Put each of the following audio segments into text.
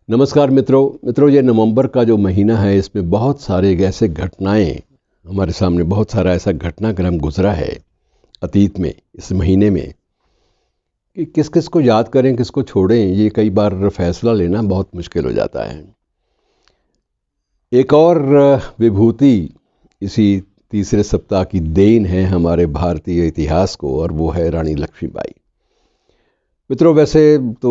नमस्कार मित्रों, ये नवंबर का जो महीना है इसमें बहुत सारे ऐसे घटनाएं हमारे सामने, बहुत सारा ऐसा घटनाक्रम गुजरा है अतीत में, इस महीने में, कि किस किस को याद करें, किसको छोड़ें, ये कई बार फैसला लेना बहुत मुश्किल हो जाता है। एक और विभूति इसी तीसरे सप्ताह की देन है हमारे भारतीय इतिहास को, और वो है रानी लक्ष्मीबाई। मित्रों, वैसे तो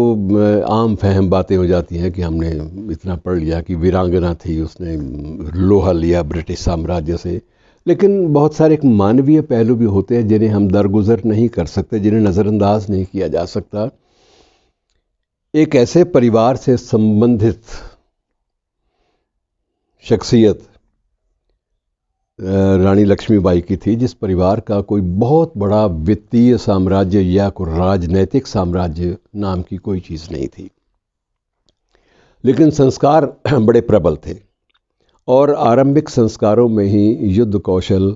आम फहम बातें हो जाती हैं कि हमने इतना पढ़ लिया कि वीरांगना थी, उसने लोहा लिया ब्रिटिश साम्राज्य से, लेकिन बहुत सारे एक मानवीय पहलू भी होते हैं जिन्हें हम दरगुजर नहीं कर सकते, जिन्हें नज़रअंदाज नहीं किया जा सकता। एक ऐसे परिवार से संबंधित शख्सियत रानी लक्ष्मीबाई की थी, जिस परिवार का कोई बहुत बड़ा वित्तीय साम्राज्य या कोई राजनैतिक साम्राज्य नाम की कोई चीज़ नहीं थी, लेकिन संस्कार बड़े प्रबल थे। और आरंभिक संस्कारों में ही युद्ध कौशल,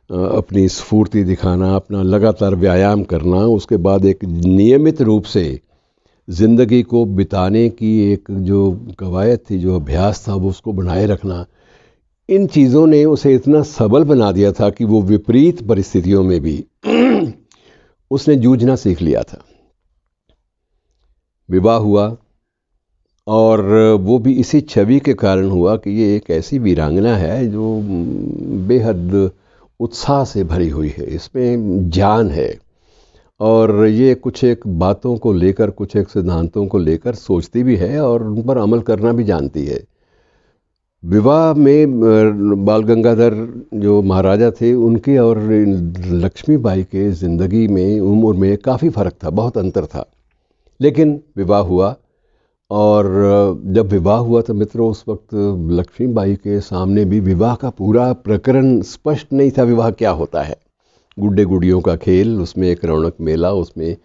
अपनी स्फूर्ति दिखाना, अपना लगातार व्यायाम करना, उसके बाद एक नियमित रूप से ज़िंदगी को बिताने की एक जो कवायद थी, जो अभ्यास था, वो उसको बनाए रखना, इन चीज़ों ने उसे इतना सबल बना दिया था कि वो विपरीत परिस्थितियों में भी उसने जूझना सीख लिया था। विवाह हुआ, और वो भी इसी छवि के कारण हुआ कि ये एक ऐसी वीरांगना है जो बेहद उत्साह से भरी हुई है, इसमें जान है, और ये कुछ एक बातों को लेकर, कुछ एक सिद्धांतों को लेकर सोचती भी है और उन पर अमल करना भी जानती है। विवाह में बाल गंगाधर जो महाराजा थे, उनके और लक्ष्मीबाई के ज़िंदगी में, उम्र में काफ़ी फ़र्क था, बहुत अंतर था, लेकिन विवाह हुआ। और जब विवाह हुआ तो मित्रों, उस वक्त लक्ष्मीबाई के सामने भी विवाह का पूरा प्रकरण स्पष्ट नहीं था। विवाह क्या होता है, गुड्डे गुड़ियों का खेल, उसमें एक रौनक मेला, उसमें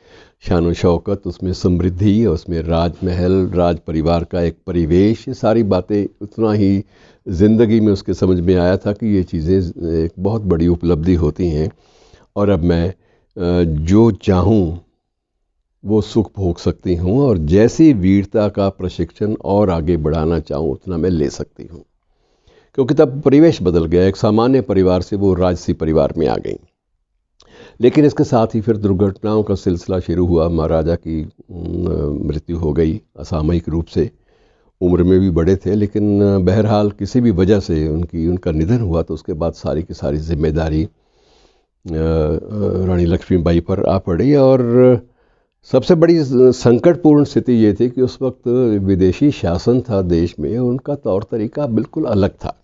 शान व शौकत, उसमें समृद्धि, उसमें राजमहल, राज परिवार का एक परिवेश, ये सारी बातें उतना ही ज़िंदगी में उसके समझ में आया था कि ये चीज़ें एक बहुत बड़ी उपलब्धि होती हैं, और अब मैं जो चाहूँ वो सुख भोग सकती हूँ, और जैसी वीरता का प्रशिक्षण और आगे बढ़ाना चाहूँ उतना मैं ले सकती हूँ। क्योंकि तब परिवेश बदल गया, एक सामान्य परिवार से वो राजसी परिवार में आ गई। लेकिन इसके साथ ही फिर दुर्घटनाओं का सिलसिला शुरू हुआ। महाराजा की मृत्यु हो गई असामयिक रूप से, उम्र में भी बड़े थे, लेकिन बहरहाल किसी भी वजह से उनका निधन हुआ, तो उसके बाद सारी की सारी जिम्मेदारी रानी लक्ष्मीबाई पर आ पड़ी। और सबसे बड़ी संकटपूर्ण स्थिति ये थी कि उस वक्त विदेशी शासन था देश में, उनका तौर तरीका बिल्कुल अलग था।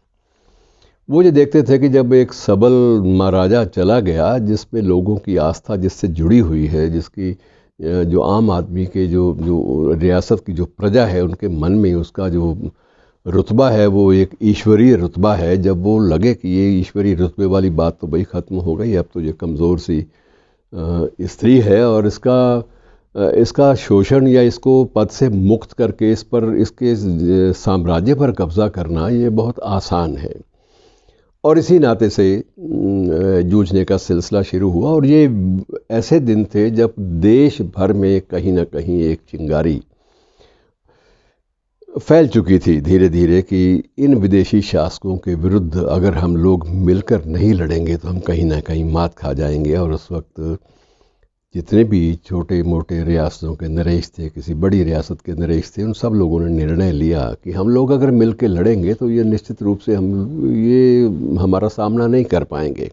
वो ये देखते थे कि जब एक सबल महाराजा चला गया, जिसमें लोगों की आस्था जिससे जुड़ी हुई है, जिसकी जो आम आदमी के जो जो रियासत की जो प्रजा है, उनके मन में उसका जो रुतबा है, वो एक ईश्वरीय रुतबा है। जब वो लगे कि ये ईश्वरीय रुतबे वाली बात तो भाई ख़त्म हो गई, अब तो ये कमज़ोर सी स्त्री है, और इसका शोषण या इसको पद से मुक्त करके इस पर, इसके साम्राज्य पर कब्ज़ा करना ये बहुत आसान है। और इसी नाते से जूझने का सिलसिला शुरू हुआ। और ये ऐसे दिन थे जब देश भर में कहीं ना कहीं एक चिंगारी फैल चुकी थी धीरे धीरे कि इन विदेशी शासकों के विरुद्ध अगर हम लोग मिलकर नहीं लड़ेंगे तो हम कहीं ना कहीं मात खा जाएंगे। और उस वक्त जितने भी छोटे मोटे रियासतों के नरेश थे, किसी बड़ी रियासत के नरेश थे, उन सब लोगों ने निर्णय लिया कि हम लोग अगर मिल के लड़ेंगे तो ये निश्चित रूप से हमारा सामना नहीं कर पाएंगे,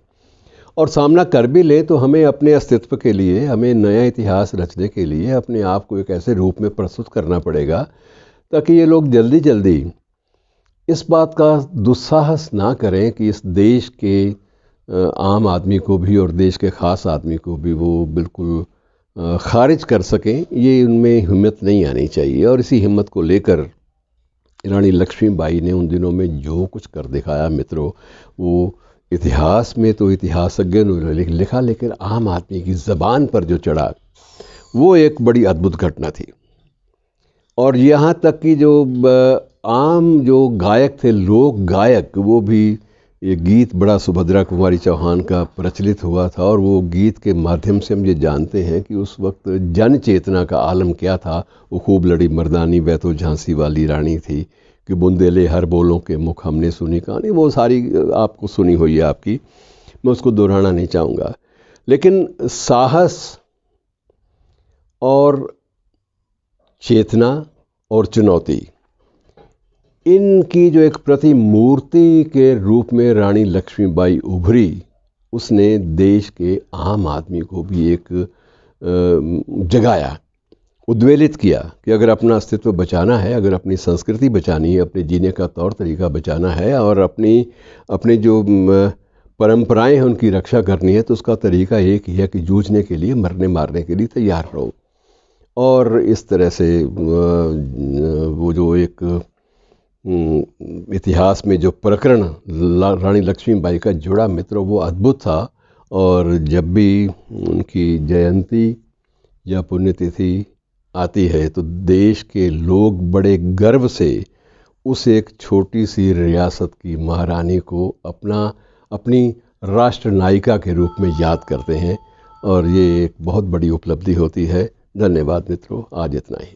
और सामना कर भी ले तो हमें अपने अस्तित्व के लिए, हमें नया इतिहास रचने के लिए अपने आप को एक ऐसे रूप में प्रस्तुत करना पड़ेगा ताकि ये लोग जल्दी जल्दी इस बात का दुस्साहस ना करें कि इस देश के आम आदमी को भी और देश के ख़ास आदमी को भी वो बिल्कुल खारिज कर सकें। ये उनमें हिम्मत नहीं आनी चाहिए। और इसी हिम्मत को लेकर रानी लक्ष्मीबाई ने उन दिनों में जो कुछ कर दिखाया मित्रों, वो इतिहास में तो इतिहासज्ञों ने लिखा, लेकिन आम आदमी की ज़बान पर जो चढ़ा वो एक बड़ी अद्भुत घटना थी। और यहाँ तक कि जो आम जो गायक थे, लोक गायक, वो भी ये गीत बड़ा सुभद्रा कुमारी चौहान का प्रचलित हुआ था और वो गीत के माध्यम से हम ये जानते हैं कि उस वक्त जन चेतना का आलम क्या था। वो खूब लड़ी मर्दानी वह तो झांसी वाली रानी थी कि बुंदेले हर बोलों के मुख हमने सुनी कहानी, वो सारी आपको सुनी हुई है आपकी, मैं उसको दोहराना नहीं चाहूँगा। लेकिन साहस और चेतना और चुनौती, इनकी जो एक प्रतिमूर्ति के रूप में रानी लक्ष्मीबाई उभरी, उसने देश के आम आदमी को भी एक जगाया, उद्वेलित किया कि अगर अपना अस्तित्व बचाना है, अगर अपनी संस्कृति बचानी है, अपने जीने का तौर तरीका बचाना है और अपनी जो परंपराएं हैं उनकी रक्षा करनी है, तो उसका तरीका एक ही है कि जूझने के लिए, मरने मारने के लिए तैयार रहो। और इस तरह से वो जो एक इतिहास में जो प्रकरण रानी लक्ष्मीबाई का जुड़ा मित्र, वो अद्भुत था। और जब भी उनकी जयंती या पुण्यतिथि आती है तो देश के लोग बड़े गर्व से उस एक छोटी सी रियासत की महारानी को अपनी राष्ट्र नायिका के रूप में याद करते हैं और ये एक बहुत बड़ी उपलब्धि होती है। धन्यवाद मित्रों, आज इतना ही।